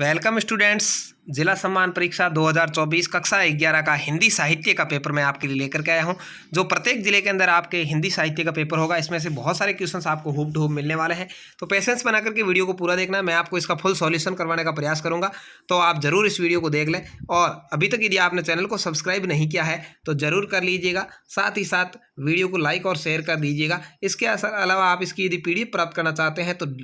Welcome students. जिला सम्मान परीक्षा 2024 कक्षा 11 का हिंदी साहित्य का पेपर मैं आपके लिए लेकर के आया हूं। जो प्रत्येक जिले के अंदर आपके हिंदी साहित्य का पेपर होगा, इसमें से बहुत सारे क्वेश्चंस आपको हूब हूब मिलने वाले हैं। तो पेशेंस बना करके वीडियो को पूरा देखना है। मैं आपको इसका फुल सॉल्यूशन करवाने का प्रयास करूंगा, तो आप जरूर इस वीडियो को देख लें। और अभी तक यदि आपने चैनल को सब्सक्राइब नहीं किया है तो जरूर कर लीजिएगा। साथ ही साथ वीडियो को लाइक और शेयर कर दीजिएगा। इसके अलावा आप इसकी यदि PDF प्राप्त करना चाहते हैं तो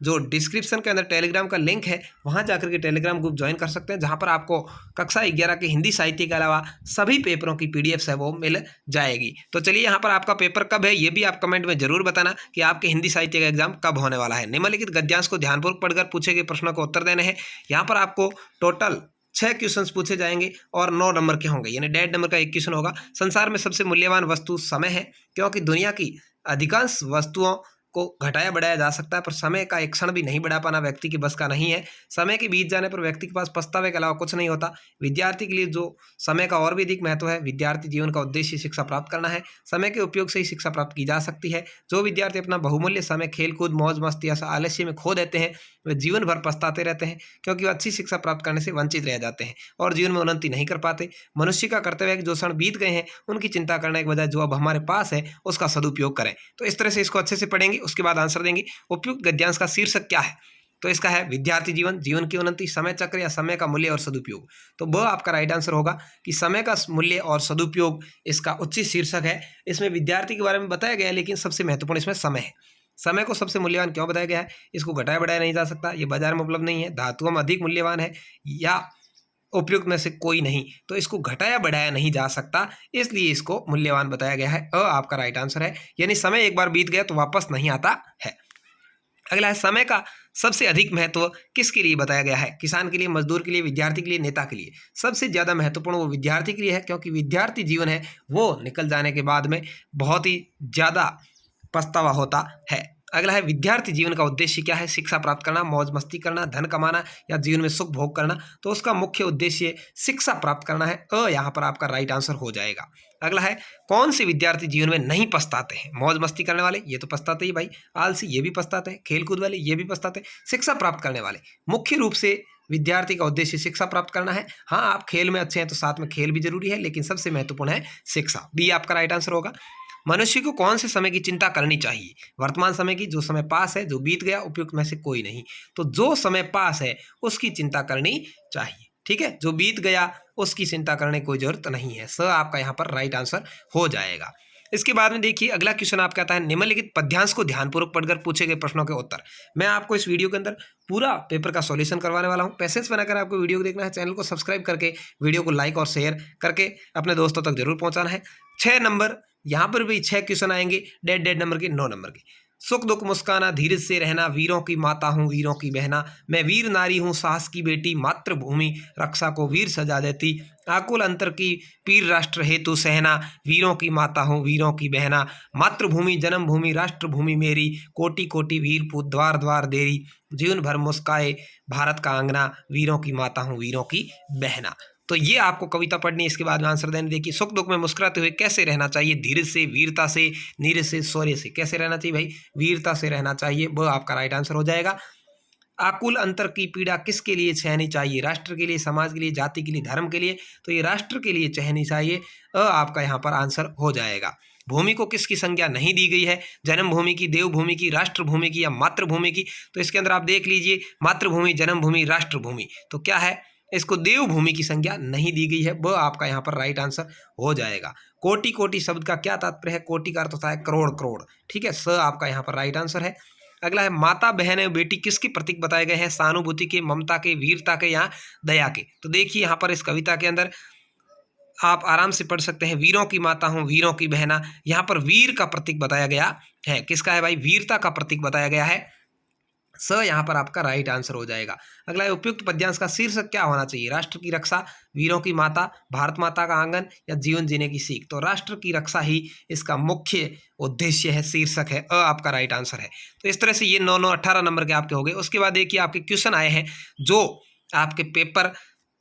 जो डिस्क्रिप्शन के अंदर टेलीग्राम का लिंक है, वहां जाकर के टेलीग्राम ग्रुप ज्वाइन कर सकते हैं, जहां पर आपको कक्षा 11 के हिंदी साहित्य के अलावा सभी पेपरों की PDFs है वो मिल जाएगी। तो चलिए, यहाँ पर आपका पेपर कब है ये भी आप कमेंट में जरूर बताना कि आपके हिंदी साहित्य का एग्जाम कब होने वाला है। निम्नलिखित गद्यांश को ध्यानपूर्वक पढ़कर पूछे गए प्रश्नों को उत्तर देने हैं। यहाँ पर आपको टोटल 6 क्वेश्चंस पूछे जाएंगे और 9 नंबर के होंगे, यानी 1.5 नंबर का एक क्वेश्चन होगा। संसार में सबसे मूल्यवान वस्तु समय है, क्योंकि दुनिया की अधिकांश वस्तुओं को घटाया बढ़ाया जा सकता है, पर समय का एक क्षण भी नहीं बढ़ा पाना व्यक्ति की बस का नहीं है। समय के बीत जाने पर व्यक्ति के पास पछतावे के अलावा कुछ नहीं होता। विद्यार्थी के लिए जो समय का और भी अधिक महत्व है। विद्यार्थी जीवन का उद्देश्य शिक्षा प्राप्त करना है। समय के उपयोग से ही शिक्षा प्राप्त की जा सकती है। जो विद्यार्थी अपना बहुमूल्य समय खेलकूद, मौज मस्ती या आलस्य में खो देते हैं, वे जीवन भर पछताते रहते हैं, क्योंकि वे अच्छी शिक्षा प्राप्त करने से वंचित रह जाते हैं और जीवन में उन्नति नहीं कर पाते। मनुष्य का कर्तव्य है कि जो क्षण बीत गए हैं उनकी चिंता करने के बजाय जो अब हमारे पास है उसका सदुपयोग करें। तो इस तरह से इसको अच्छे से पढ़ेंगे, उसके बाद आंसर देंगे। उपयुक्त गद्यांश का शीर्षक क्या है? तो इसका है विद्यार्थी जीवन, जीवन की उन्नति, समय चक्र या समय का मूल्य और सदुपयोग। तो वह आपका राइट आंसर होगा कि समय का मूल्य और सदुपयोग इसका उचित शीर्षक है। इसमें विद्यार्थी के बारे में बताया गया है, लेकिन सबसे महत्वपूर्ण इसमें समय है। समय को सबसे मूल्यवान क्यों बताया गया है? इसको घटाया बढ़ाया नहीं जा सकता, ये बाजार में उपलब्ध नहीं है, धातुओं में अधिक मूल्यवान है, या उपयुक्त में से कोई नहीं। तो इसको घटाया बढ़ाया नहीं जा सकता, इसलिए इसको मूल्यवान बताया गया है। आपका राइट आंसर है, यानी समय एक बार बीत गया तो वापस नहीं आता है। अगला है, समय का सबसे अधिक महत्व किसके लिए बताया गया है? किसान के लिए, मजदूर के लिए, विद्यार्थी के लिए, नेता के लिए? सबसे ज़्यादा महत्वपूर्ण वो विद्यार्थी के लिए है, क्योंकि विद्यार्थी जीवन है वो निकल जाने के बाद में बहुत ही ज़्यादा पछतावा होता है। अगला है, विद्यार्थी जीवन का उद्देश्य क्या है? शिक्षा प्राप्त करना, मौज मस्ती करना, धन कमाना या जीवन में सुख भोग करना? तो उसका मुख्य उद्देश्य शिक्षा प्राप्त करना है। यहाँ पर आपका राइट आंसर हो जाएगा। अगला है, कौन से विद्यार्थी जीवन में नहीं पछताते हैं? मौज मस्ती करने वाले, ये तो पछताते ही भाई। आलसी, ये भी पछताते हैं। खेलकूद वाले, ये भी पछताते हैं। शिक्षा प्राप्त करने वाले, मुख्य रूप से विद्यार्थी का उद्देश्य शिक्षा प्राप्त करना है। हाँ, आप खेल में अच्छे हैं तो साथ में खेल भी जरूरी है, लेकिन सबसे महत्वपूर्ण है शिक्षा। बी आपका राइट आंसर होगा। मनुष्य को कौन से समय की चिंता करनी चाहिए? वर्तमान समय की, जो समय पास है, जो बीत गया, उपयुक्त में से कोई नहीं। तो जो समय पास है उसकी चिंता करनी चाहिए, ठीक है। जो बीत गया उसकी चिंता करने की कोई जरूरत नहीं है। आपका यहाँ पर राइट आंसर हो जाएगा। इसके बाद में देखिए, अगला क्वेश्चन आपका आता है, निम्नलिखित पद्यांश को ध्यानपूर्वक पढ़कर पूछे गए प्रश्नों के उत्तर। मैं आपको इस वीडियो के अंदर पूरा पेपर का सॉल्यूशन करवाने वाला हूं। पेशेंस बनाकर आपको वीडियो को देखना है, चैनल को सब्सक्राइब करके वीडियो को लाइक और शेयर करके अपने दोस्तों तक जरूर पहुंचाना है। 6 नंबर, यहाँ पर भी 6 क्वेश्चन आएंगे, 1.5 नंबर के, 9 नंबर के। सुख दुख मुस्काना, धीरज से रहना, वीरों की माता हूँ वीरों की बहना, मैं वीर नारी हूँ साहस की बेटी, मातृभूमि रक्षा को वीर सजा देती, आकुल अंतर की पीर राष्ट्र हेतु सहना, वीरों की माता हूँ वीरों की बहना, मातृभूमि जन्मभूमि राष्ट्रभूमि मेरी, कोटि कोटि वीर पूत द्वार द्वार देरी, जीवन भर मुस्काए भारत का आंगना, वीरों की माता हूँ वीरों की बहना। तो ये आपको कविता पढ़नी है, इसके बाद में आंसर देने। देखिए, सुख दुख में मुस्कुराते हुए कैसे रहना चाहिए? धीरज से, वीरता से, नीरज से, शौर्य से। कैसे रहना चाहिए भाई? वीरता से रहना चाहिए, वो आपका राइट आंसर हो जाएगा। आकुल अंतर की पीड़ा किसके लिए सहनी चाहिए? राष्ट्र के लिए, समाज के लिए, जाति के लिए, धर्म के लिए? तो ये राष्ट्र के लिए सहनी चाहिए। आपका यहाँ पर आंसर हो जाएगा। भूमि को किसकी संज्ञा नहीं दी गई है? जन्मभूमि की, देवभूमि की, राष्ट्रभूमि की या मातृभूमि की? तो इसके अंदर आप देख लीजिए, मातृभूमि, जन्मभूमि, राष्ट्रभूमि। तो क्या है? इसको देवभूमि की संज्ञा नहीं दी गई है, वह आपका यहाँ पर राइट आंसर हो जाएगा। कोटि कोटि शब्द का क्या तात्पर्य है? कोटि का अर्थ होता है करोड़ करोड़, ठीक है। आपका यहाँ पर राइट आंसर है। अगला है, माता बहन एवं बेटी किसके प्रतीक बताए गए हैं? सहानुभूति के, ममता के, वीरता के या दया के? तो देखिए, यहाँ पर इस कविता के अंदर आप आराम से पढ़ सकते हैं, वीरों की माता हूँ वीरों की बहना। यहाँ पर वीर का प्रतीक बताया गया है। किसका है भाई? वीरता का प्रतीक बताया गया है। यहाँ पर आपका राइट आंसर हो जाएगा। अगला है, उपयुक्त पद्यांश का शीर्षक क्या होना चाहिए? राष्ट्र की रक्षा, वीरों की माता, भारत माता का आंगन या जीवन जीने की सीख? तो राष्ट्र की रक्षा ही इसका मुख्य उद्देश्य है, शीर्षक है। आपका राइट आंसर है। तो इस तरह से ये 9 9 18 नंबर के आपके हो गए। उसके बाद देखिए, आपके क्वेश्चन आए हैं, जो आपके पेपर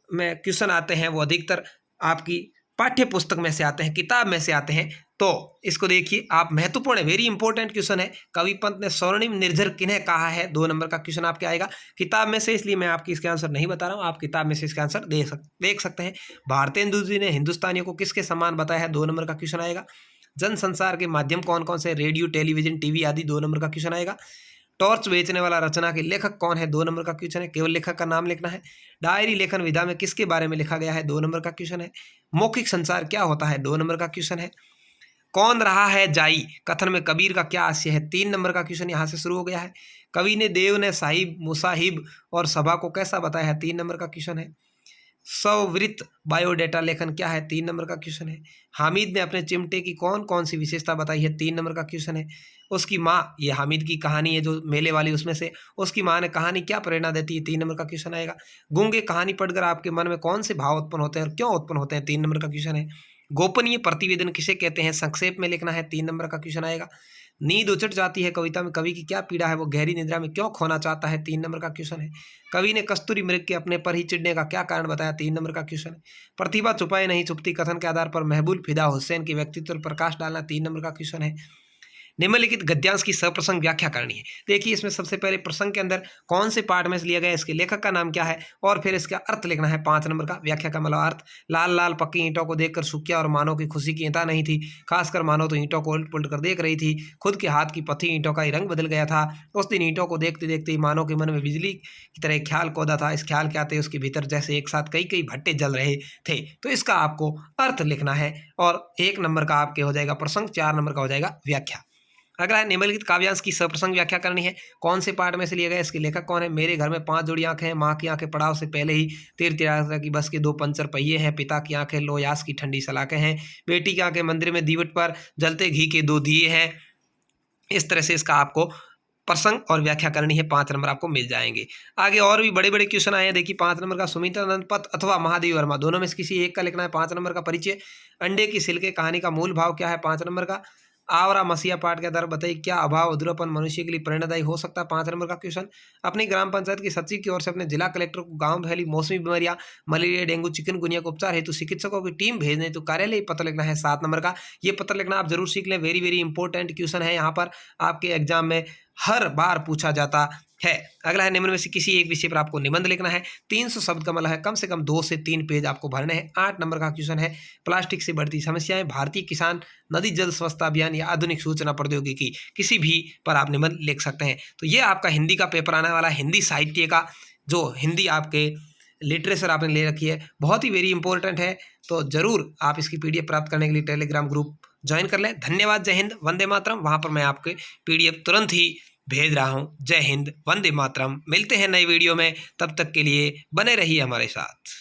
में क्वेश्चन आते हैं वो अधिकतर आपकी पाठ्य पुस्तक में से आते हैं, किताब में से आते हैं। तो इसको देखिए आप, महत्वपूर्ण है, वेरी इंपॉर्टेंट क्वेश्चन है। कवि पंत ने स्वर्णिम निर्झर किन्हें कहा है, 2 नंबर का क्वेश्चन आपके आएगा किताब में से, इसलिए मैं आपकी इसके आंसर नहीं बता रहा हूँ, आप किताब में से इसका आंसर देख सकते हैं। भारतेंदु जी ने हिंदुस्तानियों को किसके समान बताया है, 2 नंबर का क्वेश्चन आएगा। जन संसार के माध्यम कौन कौन से, रेडियो, टेलीविजन, टीवी आदि, 2 नंबर का क्वेश्चन आएगा। टॉर्च बेचने वाला रचना के लेखक कौन है, 2 नंबर का क्वेश्चन है, केवल लेखक का नाम लिखना है। डायरी लेखन विधा में किसके बारे में लिखा गया है, 2 नंबर का क्वेश्चन है। मौखिक संचार क्या होता है, 2 नंबर का क्वेश्चन है। कौन रहा है जाई कथन में कबीर का क्या आशय है, 3 नंबर का क्वेश्चन यहाँ से शुरू हो गया है। कवि ने देव ने साहिब, मुसाहिब और सभा को कैसा बताया है, 3 नंबर का क्वेश्चन है। स्ववृत्त बायोडेटा लेखन क्या है, 3 नंबर का क्वेश्चन है। हामिद ने अपने चिमटे की कौन कौन सी विशेषता बताई है, 3 नंबर का क्वेश्चन है। उसकी माँ, ये हामिद की कहानी है जो मेले वाली, उसमें से उसकी माँ ने कहानी क्या प्रेरणा देती है, 3 नंबर का क्वेश्चन आएगा। गूंगे कहानी पढ़कर आपके मन में कौन से भाव उत्पन्न होते हैं और क्यों उत्पन्न होते हैं, 3 नंबर का क्वेश्चन है। गोपनीय प्रतिवेदन किसे कहते हैं, संक्षेप में लिखना है, 3 नंबर का क्वेश्चन आएगा। नींद उचट जाती है कविता में कवि की क्या पीड़ा है, वो गहरी निद्रा में क्यों खोना चाहता है, 3 नंबर का क्वेश्चन है। कवि ने कस्तूरी मृग के अपने पर ही चिढ़ने का क्या कारण बताया, 3 नंबर का क्वेश्चन है। प्रतिभा छुपाए नहीं छुपती कथन के आधार पर महबूब फिदा हुसैन के व्यक्तित्व पर प्रकाश डालना, 3 नंबर का क्वेश्चन है। निम्नलिखित गद्यांश की सप्रसंग व्याख्या करनी है। देखिए इसमें सबसे पहले प्रसंग के अंदर कौन से पार्ट में से लिया गया, इसके लेखक का नाम क्या है और फिर इसका अर्थ लिखना है, 5 नंबर का व्याख्या का मतलब अर्थ। लाल लाल पक्की ईंटों को देखकर सुखिया और मानव की खुशी की इंतहा नहीं थी, खासकर मानव तो ईंटों को उलट पुलट कर देख रही थी। खुद के हाथ की पत्थी ईंटों का ही रंग बदल गया था। उस दिन ईंटों को देखते देखते ही मानव के मन में बिजली की तरह एक ख्याल कौदा था। इस ख्याल के आते उसके भीतर जैसे एक साथ कई कई भट्टे जल रहे थे। तो इसका आपको अर्थ लिखना है और 1 नंबर का आपके हो जाएगा प्रसंग, 4 नंबर का हो जाएगा व्याख्या। अगला है निम्नलिखित काव्यांश की सप्रसंग व्याख्या करनी है। कौन से पार्ट में से लिया गया, इसके लेखक कौन है। मेरे घर में 5 जोड़ी आंखें हैं, माँ की आंखें पड़ाव से पहले ही तीर तिरासा की बस के 2 पंचर पहिए हैं। पिता की आंखें लोयास की ठंडी सलाखें हैं। बेटी की आंखें मंदिर में दीवट पर जलते घी के 2 दिए हैं। इस तरह से इसका आपको प्रसंग और व्याख्या करनी है, 5 नंबर आपको मिल जाएंगे। आगे और भी बड़े बड़े क्वेश्चन आए हैं। देखिए 5 नंबर का सुमित्रानंद पथ अथवा महादेव वर्मा, दोनों में से किसी एक का लिखना है। 5 नंबर का परिचय। अंडे की सिल्के कहानी का मूल भाव क्या है, 5 नंबर का। आवरा मसीहा पाठ के आधार बताइए क्या अभाव अधूरापन मनुष्य के लिए प्रेरणादायी हो सकता है, 5 नंबर का क्वेश्चन। अपनी ग्राम पंचायत की सचिव की ओर से अपने जिला कलेक्टर को गांव में फैली मौसमी बीमारियां, मलेरिया, डेंगू, चिकनगुनिया को उपचार हेतु चिकित्सकों की टीम भेजने तो कार्यालय पत्र लिखना है, 7 नंबर का। ये पत्र लिखना आप जरूर सीख लें, वेरी वेरी इंपॉर्टेंट क्वेश्चन है, यहाँ पर आपके एग्जाम में हर बार पूछा जाता है। अगला है निम्न में से किसी एक विषय पर आपको निबंध लिखना है। 300 शब्द का मतलब है कम से कम 2 से 3 पेज आपको भरने हैं। 8 नंबर का क्वेश्चन है। प्लास्टिक से बढ़ती समस्याएं, भारतीय किसान, नदी जल स्वच्छता अभियान या आधुनिक सूचना प्रौद्योगिकी, किसी भी पर आप निबंध लिख सकते हैं। तो ये आपका हिंदी का पेपर आने वाला है, हिंदी साहित्य का, जो हिंदी आपके लिटरेचर आपने ले रखी है, बहुत ही वेरी इंपॉर्टेंट है। तो जरूर आप इसकी PDF प्राप्त करने के लिए टेलीग्राम ग्रुप ज्वाइन कर लें। धन्यवाद। जय हिंद, वंदे मातरम। वहाँ पर मैं आपके PDF तुरंत ही भेज रहा हूँ। जय हिंद, वंदे मातरम। मिलते हैं नई वीडियो में, तब तक के लिए बने रहिए हमारे साथ।